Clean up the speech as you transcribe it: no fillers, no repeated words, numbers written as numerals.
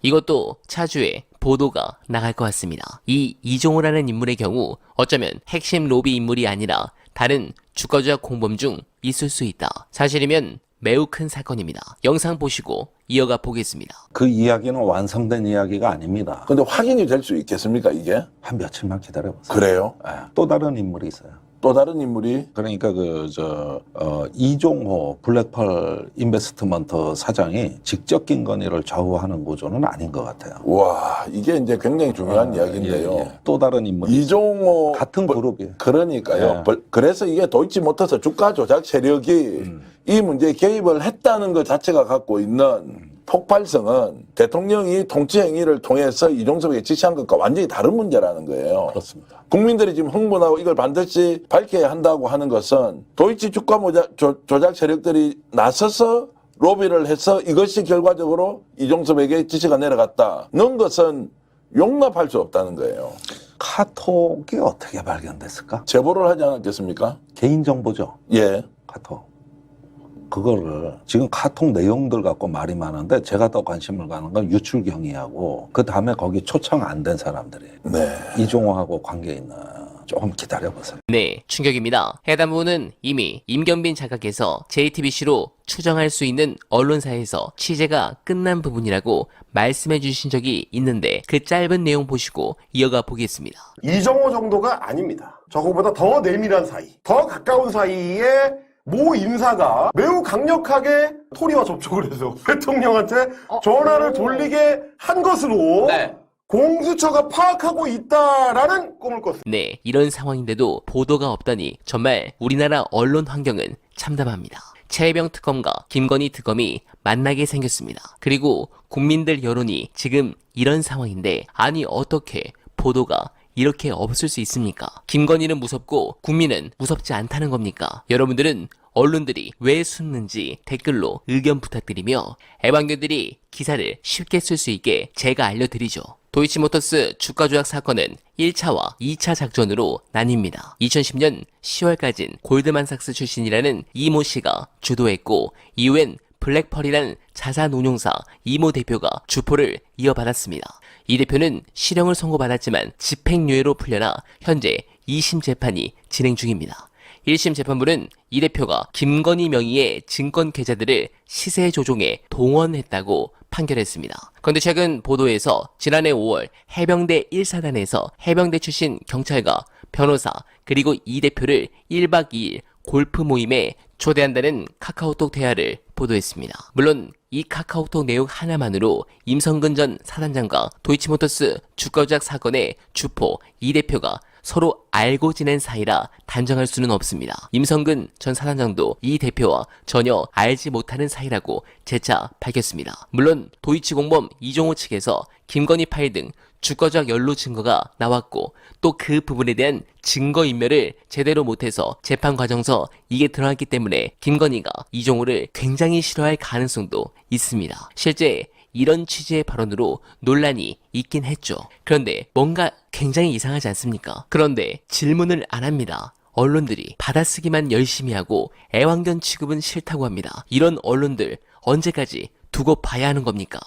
이것도 차주에 보도가 나갈 것 같습니다. 이 이종호라는 인물의 경우 어쩌면 핵심 로비 인물이 아니라 다른 주가 조작 공범 중 있을 수 있다. 사실이면 매우 큰 사건입니다. 영상 보시고 이어가 보겠습니다. 그 이야기는 완성된 이야기가 아닙니다. 근데 확인이 될 수 있겠습니까, 이게? 한 며칠만 기다려보세요. 그래요? 예, 또 다른 인물이 있어요. 또 다른 인물이? 그러니까 이종호 블랙펄 인베스트먼트 사장이 직접 김건희를 좌우하는 구조는 아닌 것 같아요. 와, 이게 이제 굉장히 중요한 이야기인데요. 예, 예. 또 다른 인물이 이종호 같은 그룹이에요. 그러니까요. 예. 그래서 이게 도이치모터스 주가 조작 세력이 이 문제에 개입을 했다는 것 자체가 갖고 있는 폭발성은 대통령이 통치 행위를 통해서 이종섭에게 지시한 것과 완전히 다른 문제라는 거예요. 그렇습니다. 국민들이 지금 흥분하고 이걸 반드시 밝혀야 한다고 하는 것은 도이치 주가 조작 세력들이 나서서 로비를 해서 이것이 결과적으로 이종섭에게 지시가 내려갔다는 것은 용납할 수 없다는 거예요. 카톡이 어떻게 발견됐을까? 제보를 하지 않았겠습니까? 개인정보죠. 예. 카톡. 그거를 지금 카톡 내용들 갖고 말이 많은데 제가 더 관심을 가는 건 유출 경위하고 그 다음에 거기 초청 안 된 사람들이 네. 이종호하고 관계 있는 조금 기다려보세요. 네, 충격입니다. 해당 부분은 이미 임경빈 작가께서 JTBC로 추정할 수 있는 언론사에서 취재가 끝난 부분이라고 말씀해 주신 적이 있는데 그 짧은 내용 보시고 이어가 보겠습니다. 이정호 정도가 아닙니다. 저거보다 더 내밀한 사이, 더 가까운 사이에 모 인사가 매우 강력하게 토리와 접촉을 해서 대통령한테 전화를 돌리게 한 것으로 공수처가 파악하고 있다라는 꿈을 꿨습니다. 네, 이런 상황인데도 보도가 없다니 정말 우리나라 언론 환경은 참담합니다. 최혜병 특검과 김건희 특검이 만나게 생겼습니다. 그리고 국민들 여론이 지금 이런 상황인데 아니 어떻게 보도가 이렇게 없을 수 있습니까? 김건희는 무섭고 국민은 무섭지 않다는 겁니까? 여러분들은 언론들이 왜 숨는지 댓글로 의견 부탁드리며 애완견들이 기사를 쉽게 쓸 수 있게 제가 알려드리죠. 도이치모터스 주가 조작 사건은 1차와 2차 작전으로 나뉩니다. 2010년 10월까진 골드만삭스 출신이라는 이모 씨가 주도했고 이후엔 블랙펄이라는 자산운용사 이모 대표가 주포를 이어받았습니다. 이 대표는 실형을 선고받았지만 집행유예로 풀려나 현재 2심 재판이 진행 중입니다. 1심 재판부는 이 대표가 김건희 명의의 증권 계좌들을 시세 조종에 동원했다고 판결했습니다. 그런데 최근 보도에서 지난해 5월 해병대 1사단에서 해병대 출신 경찰과 변호사 그리고 이 대표를 1박 2일 골프 모임에 초대한다는 카카오톡 대화를 보도했습니다. 물론 이 카카오톡 내용 하나만으로 임성근 전 사단장과 도이치모터스 주가 조작 사건의 주포 이 대표가 서로 알고 지낸 사이라 단정할 수는 없습니다. 임성근 전 사단장도 이 대표와 전혀 알지 못하는 사이라고 재차 밝혔습니다. 물론 도이치공범 이종호 측에서 김건희 파일 등 주가 조작 연루 증거가 나왔고 또 그 부분에 대한 증거인멸을 제대로 못해서 재판 과정서 이게 드러났기 때문에 김건희가 이종호를 굉장히 싫어할 가능성도 있습니다. 실제 이런 취지의 발언으로 논란이 있긴 했죠. 그런데 뭔가 굉장히 이상하지 않습니까? 그런데 질문을 안 합니다. 언론들이 받아쓰기만 열심히 하고 애완견 취급은 싫다고 합니다. 이런 언론들 언제까지 두고 봐야 하는 겁니까?